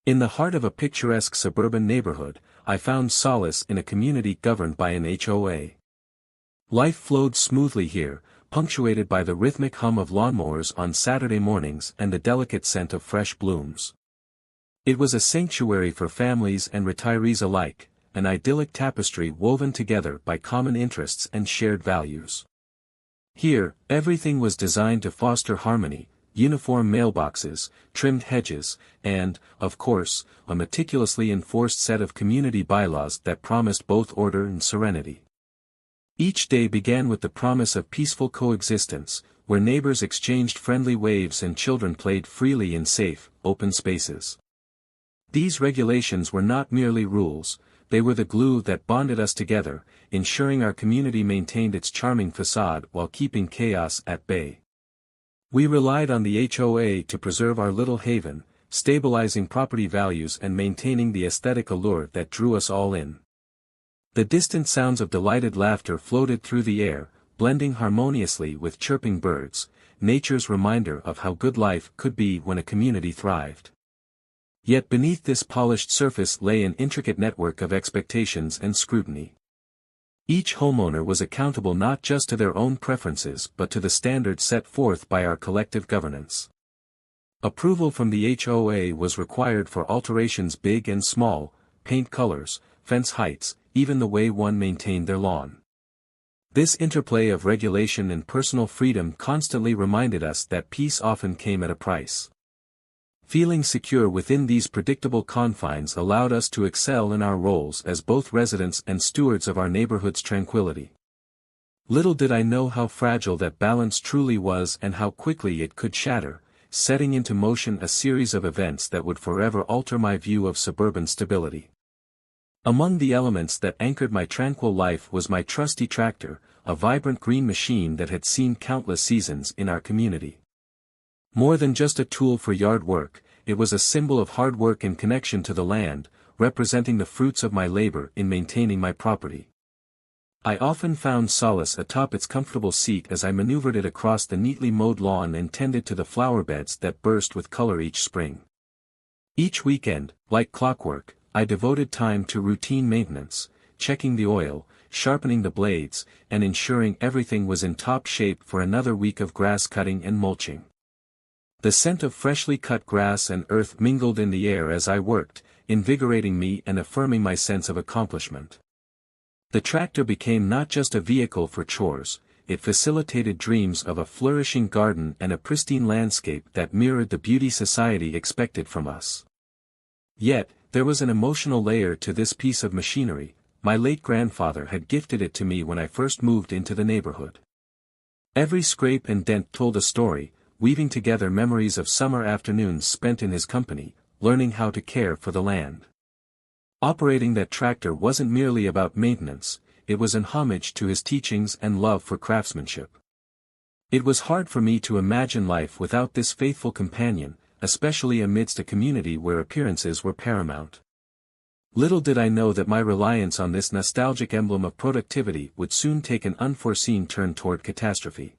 In the heart of a picturesque suburban neighborhood, I found solace in a community governed by an HOA. Life flowed smoothly here, punctuated by the rhythmic hum of lawnmowers on Saturday mornings and the delicate scent of fresh blooms. It was a sanctuary for families and retirees alike, an idyllic tapestry woven together by common interests and shared values. Here, everything was designed to foster harmony: uniform mailboxes, trimmed hedges, and, of course, a meticulously enforced set of community bylaws that promised both order and serenity. Each day began with the promise of peaceful coexistence, where neighbors exchanged friendly waves and children played freely in safe, open spaces. These regulations were not merely rules, they were the glue that bonded us together, ensuring our community maintained its charming facade while keeping chaos at bay. We relied on the HOA to preserve our little haven, stabilizing property values and maintaining the aesthetic allure that drew us all in. The distant sounds of delighted laughter floated through the air, blending harmoniously with chirping birds, nature's reminder of how good life could be when a community thrived. Yet beneath this polished surface lay an intricate network of expectations and scrutiny. Each homeowner was accountable not just to their own preferences but to the standards set forth by our collective governance. Approval from the HOA was required for alterations big and small: paint colors, fence heights, even the way one maintained their lawn. This interplay of regulation and personal freedom constantly reminded us that peace often came at a price. Feeling secure within these predictable confines allowed us to excel in our roles as both residents and stewards of our neighborhood's tranquility. Little did I know how fragile that balance truly was and how quickly it could shatter, setting into motion a series of events that would forever alter my view of suburban stability. Among the elements that anchored my tranquil life was my trusty tractor, a vibrant green machine that had seen countless seasons in our community. More than just a tool for yard work, it was a symbol of hard work and connection to the land, representing the fruits of my labor in maintaining my property. I often found solace atop its comfortable seat as I maneuvered it across the neatly mowed lawn and tended to the flower beds that burst with color each spring. Each weekend, like clockwork, I devoted time to routine maintenance, checking the oil, sharpening the blades, and ensuring everything was in top shape for another week of grass cutting and mulching. The scent of freshly cut grass and earth mingled in the air as I worked, invigorating me and affirming my sense of accomplishment. The tractor became not just a vehicle for chores, it facilitated dreams of a flourishing garden and a pristine landscape that mirrored the beauty society expected from us. Yet, there was an emotional layer to this piece of machinery. My late grandfather had gifted it to me when I first moved into the neighborhood. Every scrape and dent told a story, weaving together memories of summer afternoons spent in his company, learning how to care for the land. Operating that tractor wasn't merely about maintenance, it was an homage to his teachings and love for craftsmanship. It was hard for me to imagine life without this faithful companion, especially amidst a community where appearances were paramount. Little did I know that my reliance on this nostalgic emblem of productivity would soon take an unforeseen turn toward catastrophe.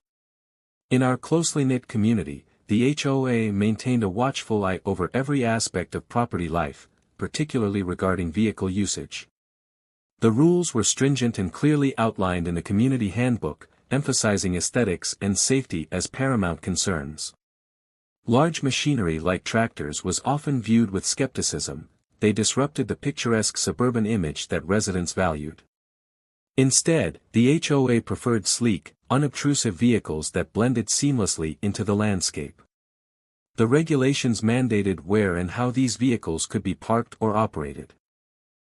In our closely knit community, the HOA maintained a watchful eye over every aspect of property life, particularly regarding vehicle usage. The rules were stringent and clearly outlined in the community handbook, emphasizing aesthetics and safety as paramount concerns. Large machinery like tractors was often viewed with skepticism; they disrupted the picturesque suburban image that residents valued. Instead, the HOA preferred sleek, unobtrusive vehicles that blended seamlessly into the landscape. The regulations mandated where and how these vehicles could be parked or operated.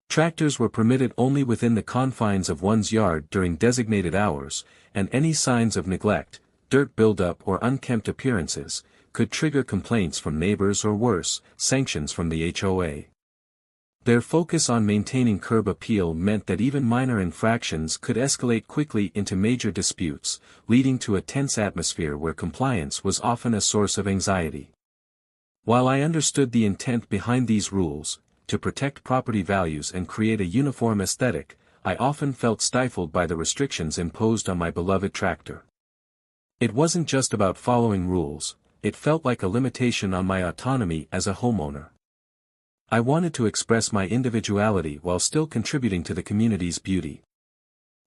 Tractors were permitted only within the confines of one's yard during designated hours, and any signs of neglect, dirt buildup or unkempt appearances, could trigger complaints from neighbors or worse, sanctions from the HOA. Their focus on maintaining curb appeal meant that even minor infractions could escalate quickly into major disputes, leading to a tense atmosphere where compliance was often a source of anxiety. While I understood the intent behind these rules, to protect property values and create a uniform aesthetic, I often felt stifled by the restrictions imposed on my beloved tractor. It wasn't just about following rules, it felt like a limitation on my autonomy as a homeowner. I wanted to express my individuality while still contributing to the community's beauty.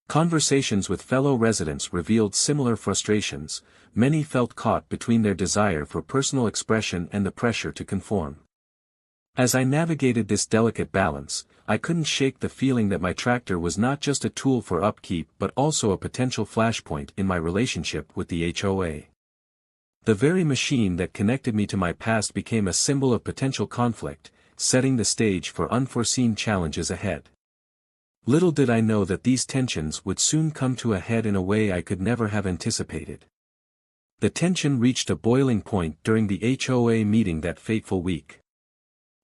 Conversations with fellow residents revealed similar frustrations. Many felt caught between their desire for personal expression and the pressure to conform. As I navigated this delicate balance, I couldn't shake the feeling that my tractor was not just a tool for upkeep but also a potential flashpoint in my relationship with the HOA. The very machine that connected me to my past became a symbol of potential conflict, setting the stage for unforeseen challenges ahead. Little did I know that these tensions would soon come to a head in a way I could never have anticipated. The tension reached a boiling point during the HOA meeting that fateful week.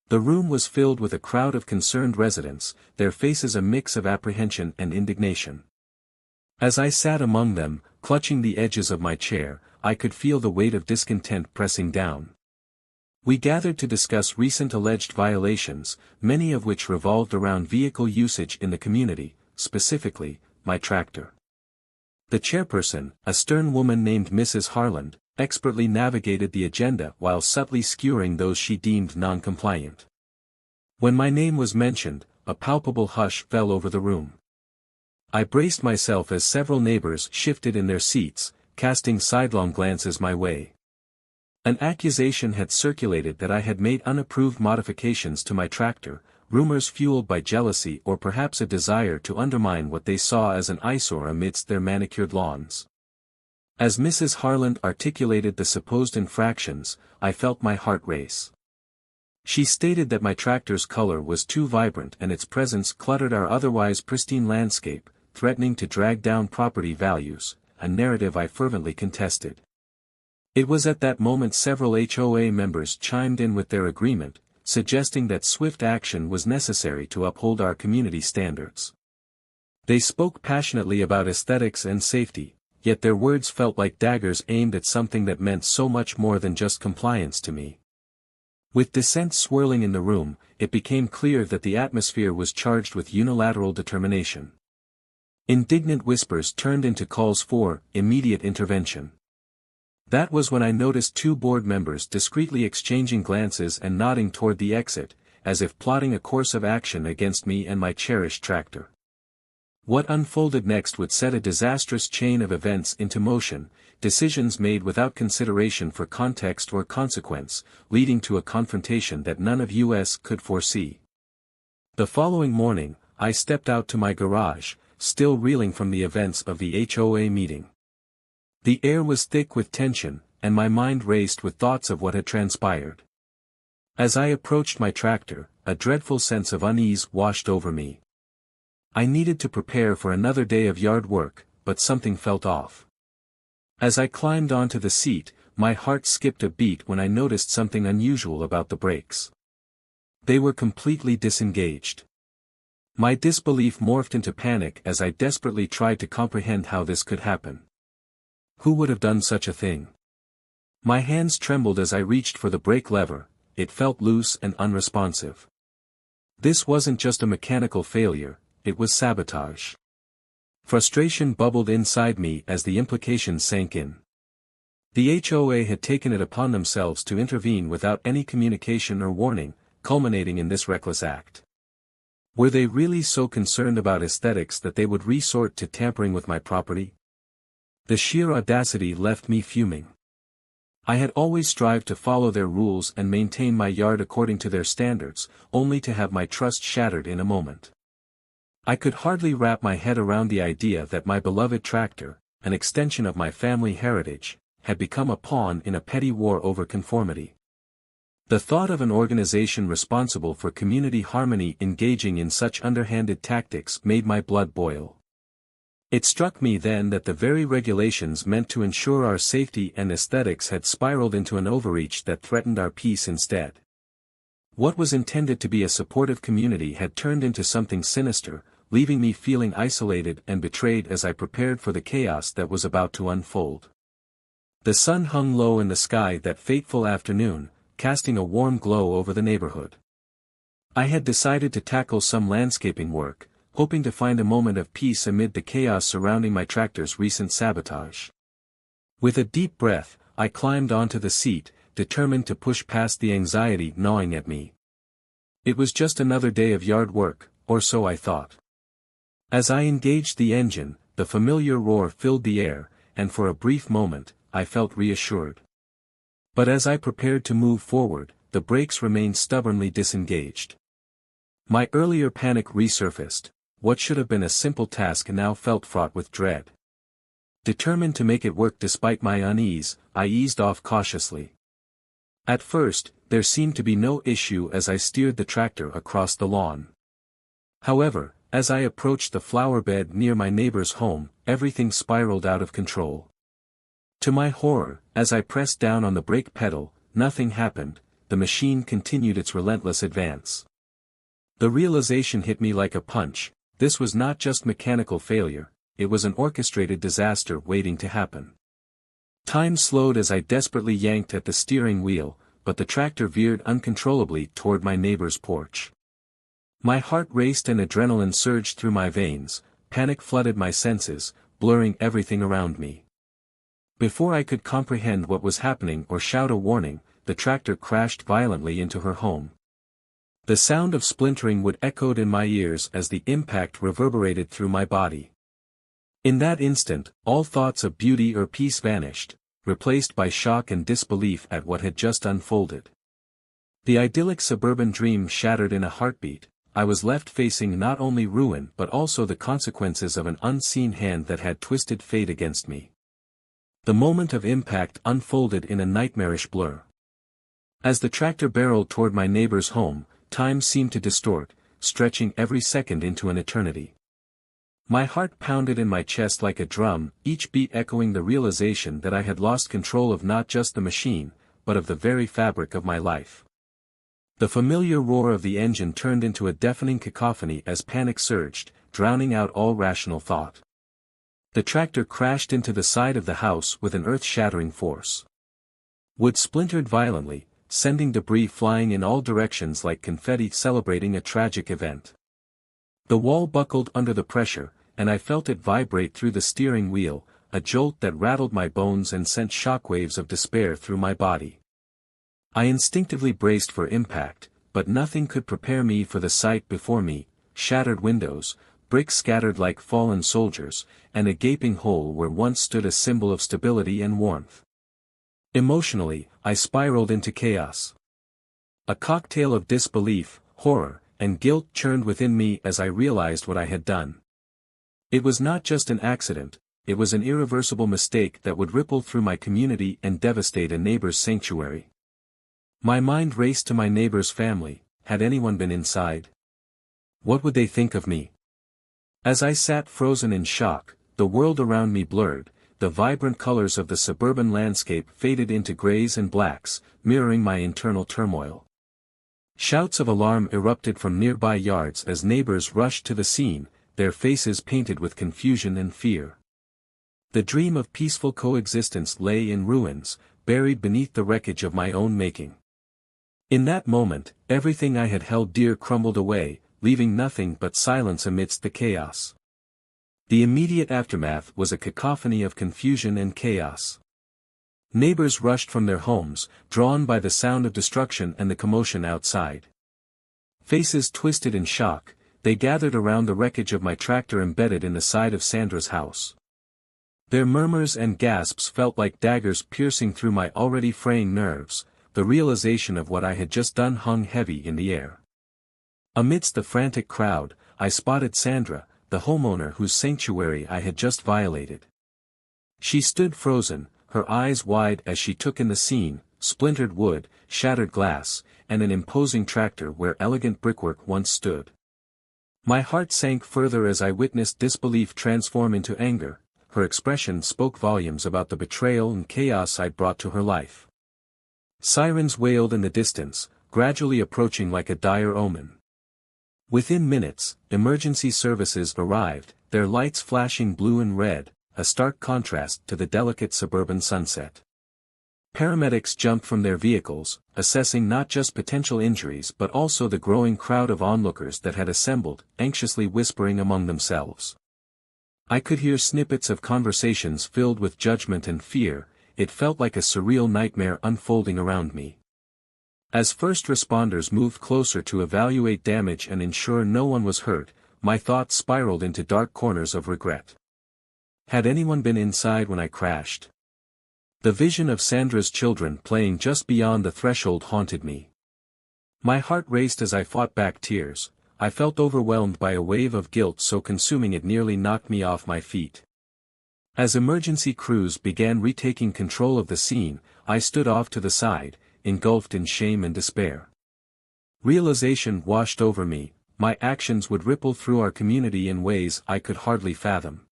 The room was filled with a crowd of concerned residents, their faces a mix of apprehension and indignation. As I sat among them, clutching the edges of my chair, I could feel the weight of discontent pressing down. We gathered to discuss recent alleged violations, many of which revolved around vehicle usage in the community, specifically, my tractor. The chairperson, a stern woman named Mrs. Harland, expertly navigated the agenda while subtly skewering those she deemed non-compliant. When my name was mentioned, a palpable hush fell over the room. I braced myself as several neighbors shifted in their seats, casting sidelong glances my way. An accusation had circulated that I had made unapproved modifications to my tractor, rumors fueled by jealousy or perhaps a desire to undermine what they saw as an eyesore amidst their manicured lawns. As Mrs. Harland articulated the supposed infractions, I felt my heart race. She stated that my tractor's color was too vibrant and its presence cluttered our otherwise pristine landscape, threatening to drag down property values, a narrative I fervently contested. It was at that moment several HOA members chimed in with their agreement, suggesting that swift action was necessary to uphold our community standards. They spoke passionately about aesthetics and safety, yet their words felt like daggers aimed at something that meant so much more than just compliance to me. With dissent swirling in the room, it became clear that the atmosphere was charged with unilateral determination. Indignant whispers turned into calls for immediate intervention. That was when I noticed two board members discreetly exchanging glances and nodding toward the exit, as if plotting a course of action against me and my cherished tractor. What unfolded next would set a disastrous chain of events into motion, decisions made without consideration for context or consequence, leading to a confrontation that none of us could foresee. The following morning, I stepped out to my garage, still reeling from the events of the HOA meeting. The air was thick with tension, and my mind raced with thoughts of what had transpired. As I approached my tractor, a dreadful sense of unease washed over me. I needed to prepare for another day of yard work, but something felt off. As I climbed onto the seat, my heart skipped a beat when I noticed something unusual about the brakes. They were completely disengaged. My disbelief morphed into panic as I desperately tried to comprehend how this could happen. Who would have done such a thing? My hands trembled as I reached for the brake lever, it felt loose and unresponsive. This wasn't just a mechanical failure, it was sabotage. Frustration bubbled inside me as the implications sank in. The HOA had taken it upon themselves to intervene without any communication or warning, culminating in this reckless act. Were they really so concerned about aesthetics that they would resort to tampering with my property? The sheer audacity left me fuming. I had always strived to follow their rules and maintain my yard according to their standards, only to have my trust shattered in a moment. I could hardly wrap my head around the idea that my beloved tractor, an extension of my family heritage, had become a pawn in a petty war over conformity. The thought of an organization responsible for community harmony engaging in such underhanded tactics made my blood boil. It struck me then that the very regulations meant to ensure our safety and aesthetics had spiraled into an overreach that threatened our peace instead. What was intended to be a supportive community had turned into something sinister, leaving me feeling isolated and betrayed as I prepared for the chaos that was about to unfold. The sun hung low in the sky that fateful afternoon, casting a warm glow over the neighborhood. I had decided to tackle some landscaping work, hoping to find a moment of peace amid the chaos surrounding my tractor's recent sabotage. With a deep breath, I climbed onto the seat, determined to push past the anxiety gnawing at me. It was just another day of yard work, or so I thought. As I engaged the engine, the familiar roar filled the air, and for a brief moment, I felt reassured. But as I prepared to move forward, the brakes remained stubbornly disengaged. My earlier panic resurfaced. What should have been a simple task now felt fraught with dread. Determined to make it work despite my unease, I eased off cautiously. At first, there seemed to be no issue as I steered the tractor across the lawn. However, as I approached the flower bed near my neighbor's home, everything spiraled out of control. To my horror, as I pressed down on the brake pedal, nothing happened. The machine continued its relentless advance. The realization hit me like a punch. This was not just mechanical failure, it was an orchestrated disaster waiting to happen. Time slowed as I desperately yanked at the steering wheel, but the tractor veered uncontrollably toward my neighbor's porch. My heart raced and adrenaline surged through my veins, panic flooded my senses, blurring everything around me. Before I could comprehend what was happening or shout a warning, the tractor crashed violently into her home. The sound of splintering wood echoed in my ears as the impact reverberated through my body. In that instant, all thoughts of beauty or peace vanished, replaced by shock and disbelief at what had just unfolded. The idyllic suburban dream shattered in a heartbeat. I was left facing not only ruin but also the consequences of an unseen hand that had twisted fate against me. The moment of impact unfolded in a nightmarish blur. As the tractor barreled toward my neighbor's home, time seemed to distort, stretching every second into an eternity. My heart pounded in my chest like a drum, each beat echoing the realization that I had lost control of not just the machine, but of the very fabric of my life. The familiar roar of the engine turned into a deafening cacophony as panic surged, drowning out all rational thought. The tractor crashed into the side of the house with an earth-shattering force. Wood splintered violently, sending debris flying in all directions like confetti celebrating a tragic event. The wall buckled under the pressure, and I felt it vibrate through the steering wheel, a jolt that rattled my bones and sent shockwaves of despair through my body. I instinctively braced for impact, but nothing could prepare me for the sight before me: shattered windows, bricks scattered like fallen soldiers, and a gaping hole where once stood a symbol of stability and warmth. Emotionally, I spiraled into chaos. A cocktail of disbelief, horror, and guilt churned within me as I realized what I had done. It was not just an accident, it was an irreversible mistake that would ripple through my community and devastate a neighbor's sanctuary. My mind raced to my neighbor's family. Had anyone been inside? What would they think of me? As I sat frozen in shock, the world around me blurred. The vibrant colors of the suburban landscape faded into grays and blacks, mirroring my internal turmoil. Shouts of alarm erupted from nearby yards as neighbors rushed to the scene, their faces painted with confusion and fear. The dream of peaceful coexistence lay in ruins, buried beneath the wreckage of my own making. In that moment, everything I had held dear crumbled away, leaving nothing but silence amidst the chaos. The immediate aftermath was a cacophony of confusion and chaos. Neighbors rushed from their homes, drawn by the sound of destruction and the commotion outside. Faces twisted in shock, they gathered around the wreckage of my tractor embedded in the side of Sandra's house. Their murmurs and gasps felt like daggers piercing through my already fraying nerves. The realization of what I had just done hung heavy in the air. Amidst the frantic crowd, I spotted Sandra, the homeowner whose sanctuary I had just violated. She stood frozen, her eyes wide as she took in the scene: splintered wood, shattered glass, and an imposing tractor where elegant brickwork once stood. My heart sank further as I witnessed disbelief transform into anger. Her expression spoke volumes about the betrayal and chaos I'd brought to her life. Sirens wailed in the distance, gradually approaching like a dire omen. Within minutes, emergency services arrived, their lights flashing blue and red, a stark contrast to the delicate suburban sunset. Paramedics jumped from their vehicles, assessing not just potential injuries but also the growing crowd of onlookers that had assembled, anxiously whispering among themselves. I could hear snippets of conversations filled with judgment and fear. It felt like a surreal nightmare unfolding around me. As first responders moved closer to evaluate damage and ensure no one was hurt, my thoughts spiraled into dark corners of regret. Had anyone been inside when I crashed? The vision of Sandra's children playing just beyond the threshold haunted me. My heart raced as I fought back tears. I felt overwhelmed by a wave of guilt so consuming it nearly knocked me off my feet. As emergency crews began retaking control of the scene, I stood off to the side, engulfed in shame and despair. Realization washed over me, my actions would ripple through our community in ways I could hardly fathom.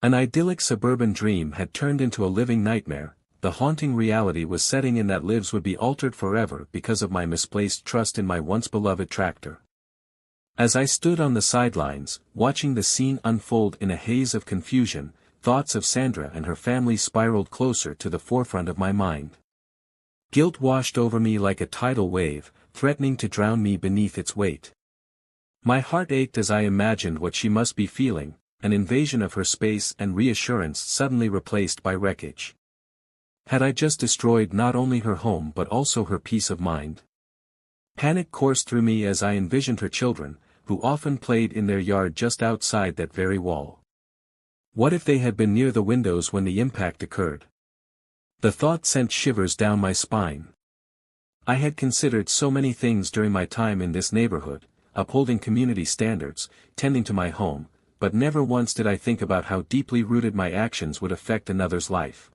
An idyllic suburban dream had turned into a living nightmare. The haunting reality was setting in that lives would be altered forever because of my misplaced trust in my once beloved tractor. As I stood on the sidelines, watching the scene unfold in a haze of confusion, thoughts of Sandra and her family spiraled closer to the forefront of my mind. Guilt washed over me like a tidal wave, threatening to drown me beneath its weight. My heart ached as I imagined what she must be feeling, an invasion of her space and reassurance suddenly replaced by wreckage. Had I just destroyed not only her home but also her peace of mind? Panic coursed through me as I envisioned her children, who often played in their yard just outside that very wall. What if they had been near the windows when the impact occurred? The thought sent shivers down my spine. I had considered so many things during my time in this neighborhood, upholding community standards, tending to my home, but never once did I think about how deeply rooted my actions would affect another's life.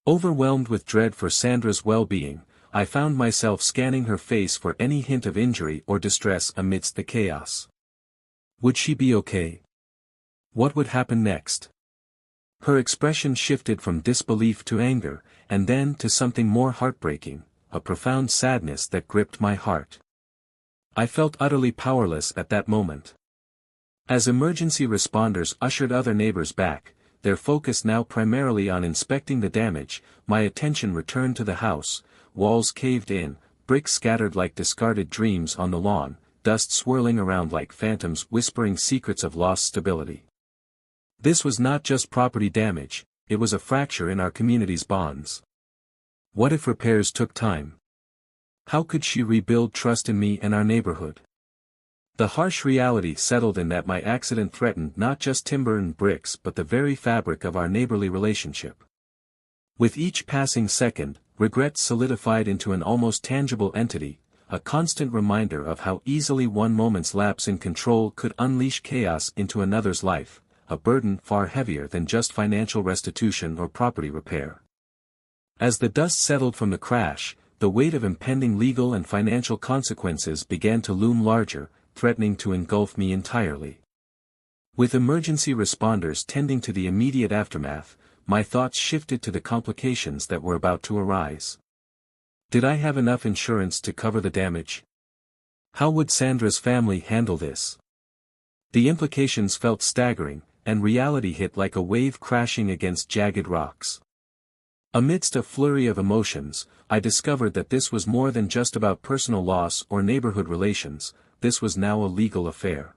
Overwhelmed with dread for Sandra's well-being, I found myself scanning her face for any hint of injury or distress amidst the chaos. Would she be okay? What would happen next? Her expression shifted from disbelief to anger, and then to something more heartbreaking, a profound sadness that gripped my heart. I felt utterly powerless at that moment. As emergency responders ushered other neighbors back, their focus now primarily on inspecting the damage, my attention returned to the house. Walls caved in, bricks scattered like discarded dreams on the lawn, dust swirling around like phantoms whispering secrets of lost stability. This was not just property damage, it was a fracture in our community's bonds. What if repairs took time? How could she rebuild trust in me and our neighborhood? The harsh reality settled in that my accident threatened not just timber and bricks but the very fabric of our neighborly relationship. With each passing second, regret solidified into an almost tangible entity, a constant reminder of how easily one moment's lapse in control could unleash chaos into another's life, a burden far heavier than just financial restitution or property repair. As the dust settled from the crash, the weight of impending legal and financial consequences began to loom larger, threatening to engulf me entirely. With emergency responders tending to the immediate aftermath, my thoughts shifted to the complications that were about to arise. Did I have enough insurance to cover the damage? How would Sandra's family handle this? The implications felt staggering, and reality hit like a wave crashing against jagged rocks. Amidst a flurry of emotions, I discovered that this was more than just about personal loss or neighborhood relations. This was now a legal affair.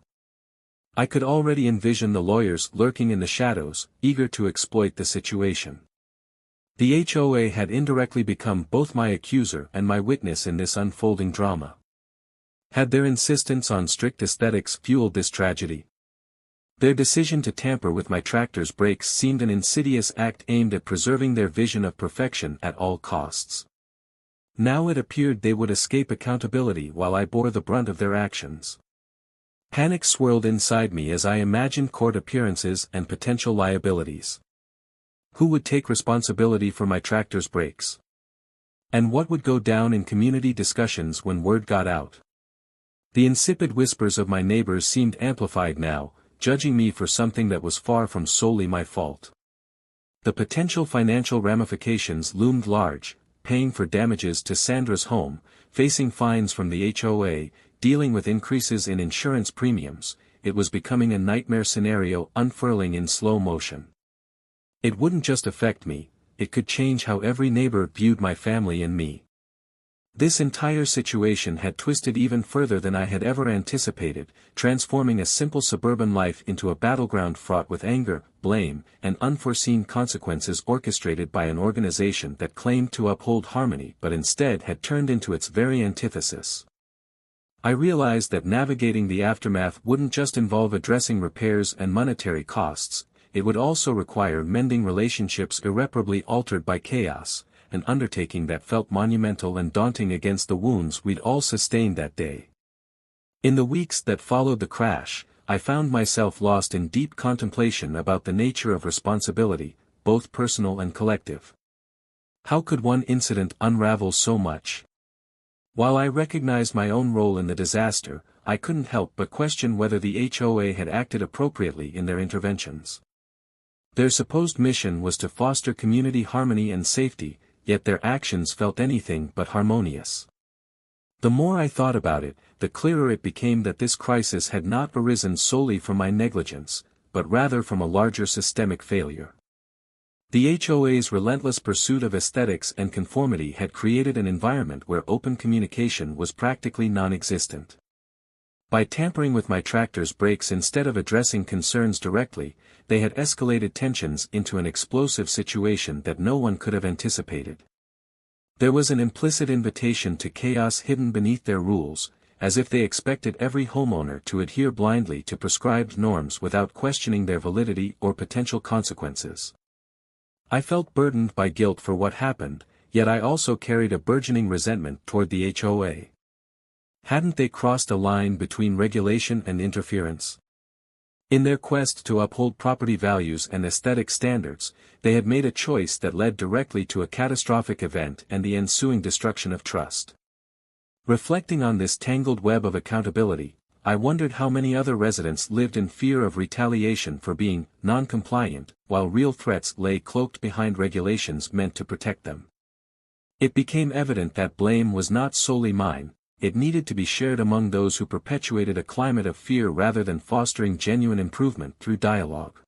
I could already envision the lawyers lurking in the shadows, eager to exploit the situation. The HOA had indirectly become both my accuser and my witness in this unfolding drama. Had their insistence on strict aesthetics fueled this tragedy? Their decision to tamper with my tractor's brakes seemed an insidious act aimed at preserving their vision of perfection at all costs. Now it appeared they would escape accountability while I bore the brunt of their actions. Panic swirled inside me as I imagined court appearances and potential liabilities. Who would take responsibility for my tractor's brakes? And what would go down in community discussions when word got out? The insipid whispers of my neighbors seemed amplified now, judging me for something that was far from solely my fault. The potential financial ramifications loomed large, paying for damages to Sandra's home, facing fines from the HOA, dealing with increases in insurance premiums. It was becoming a nightmare scenario unfurling in slow motion. It wouldn't just affect me, it could change how every neighbor viewed my family and me. This entire situation had twisted even further than I had ever anticipated, transforming a simple suburban life into a battleground fraught with anger, blame, and unforeseen consequences orchestrated by an organization that claimed to uphold harmony but instead had turned into its very antithesis. I realized that navigating the aftermath wouldn't just involve addressing repairs and monetary costs, it would also require mending relationships irreparably altered by chaos, an undertaking that felt monumental and daunting against the wounds we'd all sustained that day. In the weeks that followed the crash, I found myself lost in deep contemplation about the nature of responsibility, both personal and collective. How could one incident unravel so much? While I recognized my own role in the disaster, I couldn't help but question whether the HOA had acted appropriately in their interventions. Their supposed mission was to foster community harmony and safety, yet their actions felt anything but harmonious. The more I thought about it, the clearer it became that this crisis had not arisen solely from my negligence, but rather from a larger systemic failure. The HOA's relentless pursuit of aesthetics and conformity had created an environment where open communication was practically non-existent. By tampering with my tractor's brakes instead of addressing concerns directly, they had escalated tensions into an explosive situation that no one could have anticipated. There was an implicit invitation to chaos hidden beneath their rules, as if they expected every homeowner to adhere blindly to prescribed norms without questioning their validity or potential consequences. I felt burdened by guilt for what happened, yet I also carried a burgeoning resentment toward the HOA. Hadn't they crossed a line between regulation and interference? In their quest to uphold property values and aesthetic standards, they had made a choice that led directly to a catastrophic event and the ensuing destruction of trust. Reflecting on this tangled web of accountability, I wondered how many other residents lived in fear of retaliation for being non-compliant, while real threats lay cloaked behind regulations meant to protect them. It became evident that blame was not solely mine. It needed to be shared among those who perpetuated a climate of fear rather than fostering genuine improvement through dialogue.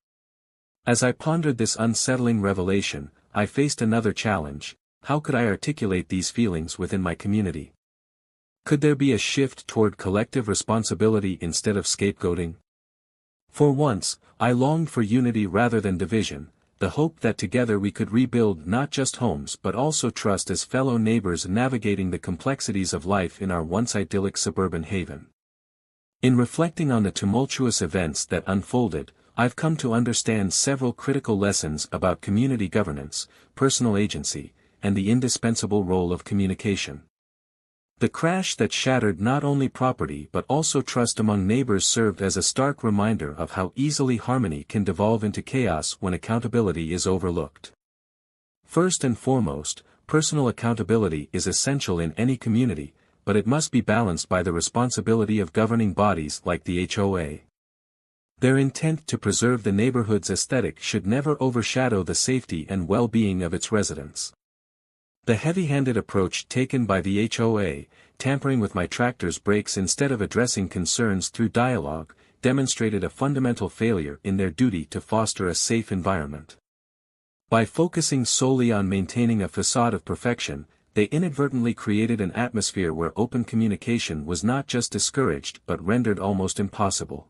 As I pondered this unsettling revelation, I faced another challenge: how could I articulate these feelings within my community? Could there be a shift toward collective responsibility instead of scapegoating? For once, I longed for unity rather than division, the hope that together we could rebuild not just homes but also trust as fellow neighbors navigating the complexities of life in our once idyllic suburban haven. In reflecting on the tumultuous events that unfolded, I've come to understand several critical lessons about community governance, personal agency, and the indispensable role of communication. The crash that shattered not only property but also trust among neighbors served as a stark reminder of how easily harmony can devolve into chaos when accountability is overlooked. First and foremost, personal accountability is essential in any community, but it must be balanced by the responsibility of governing bodies like the HOA. Their intent to preserve the neighborhood's aesthetic should never overshadow the safety and well-being of its residents. The heavy-handed approach taken by the HOA, tampering with my tractor's brakes instead of addressing concerns through dialogue, demonstrated a fundamental failure in their duty to foster a safe environment. By focusing solely on maintaining a facade of perfection, they inadvertently created an atmosphere where open communication was not just discouraged but rendered almost impossible.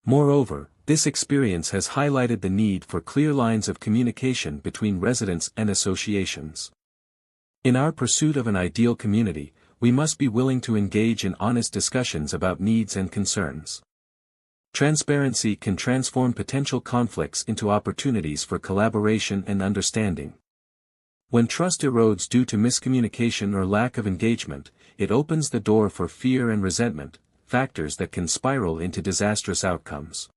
Moreover, this experience has highlighted the need for clear lines of communication between residents and associations. In our pursuit of an ideal community, we must be willing to engage in honest discussions about needs and concerns. Transparency can transform potential conflicts into opportunities for collaboration and understanding. When trust erodes due to miscommunication or lack of engagement, it opens the door for fear and resentment, factors that can spiral into disastrous outcomes.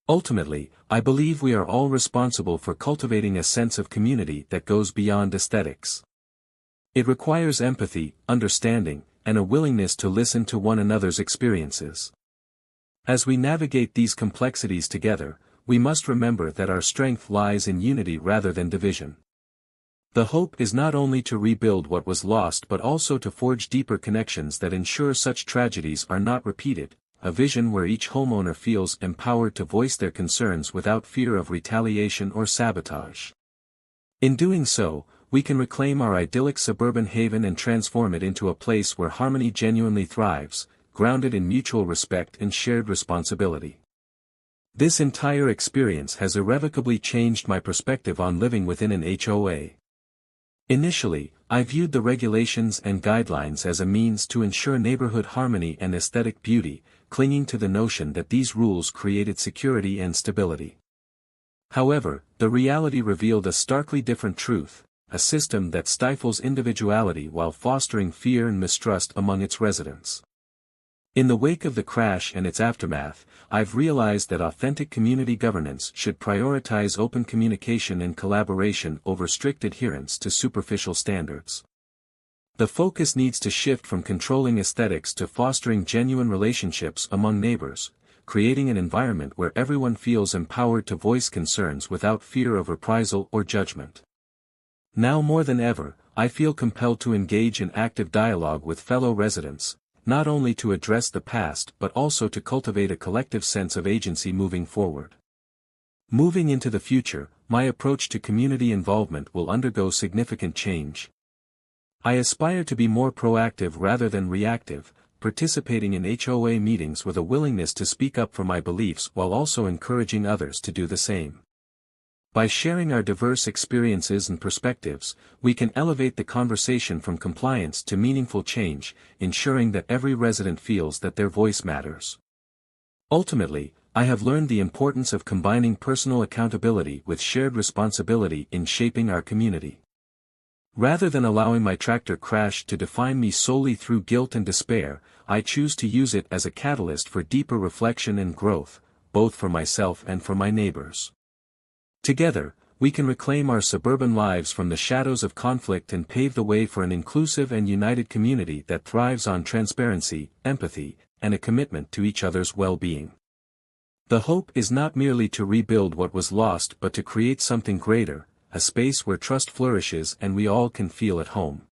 Ultimately, I believe we are all responsible for cultivating a sense of community that goes beyond aesthetics. It requires empathy, understanding, and a willingness to listen to one another's experiences. As we navigate these complexities together, we must remember that our strength lies in unity rather than division. The hope is not only to rebuild what was lost but also to forge deeper connections that ensure such tragedies are not repeated, a vision where each homeowner feels empowered to voice their concerns without fear of retaliation or sabotage. In doing so, we can reclaim our idyllic suburban haven and transform it into a place where harmony genuinely thrives, grounded in mutual respect and shared responsibility. This entire experience has irrevocably changed my perspective on living within an HOA. Initially, I viewed the regulations and guidelines as a means to ensure neighborhood harmony and aesthetic beauty, clinging to the notion that these rules created security and stability. However, the reality revealed a starkly different truth, a system that stifles individuality while fostering fear and mistrust among its residents. In the wake of the crash and its aftermath, I've realized that authentic community governance should prioritize open communication and collaboration over strict adherence to superficial standards. The focus needs to shift from controlling aesthetics to fostering genuine relationships among neighbors, creating an environment where everyone feels empowered to voice concerns without fear of reprisal or judgment. Now more than ever, I feel compelled to engage in active dialogue with fellow residents, not only to address the past but also to cultivate a collective sense of agency moving forward. Moving into the future, my approach to community involvement will undergo significant change. I aspire to be more proactive rather than reactive, participating in HOA meetings with a willingness to speak up for my beliefs while also encouraging others to do the same. By sharing our diverse experiences and perspectives, we can elevate the conversation from compliance to meaningful change, ensuring that every resident feels that their voice matters. Ultimately, I have learned the importance of combining personal accountability with shared responsibility in shaping our community. Rather than allowing my tractor crash to define me solely through guilt and despair, I choose to use it as a catalyst for deeper reflection and growth, both for myself and for my neighbors. Together, we can reclaim our suburban lives from the shadows of conflict and pave the way for an inclusive and united community that thrives on transparency, empathy, and a commitment to each other's well-being. The hope is not merely to rebuild what was lost but to create something greater, a space where trust flourishes and we all can feel at home.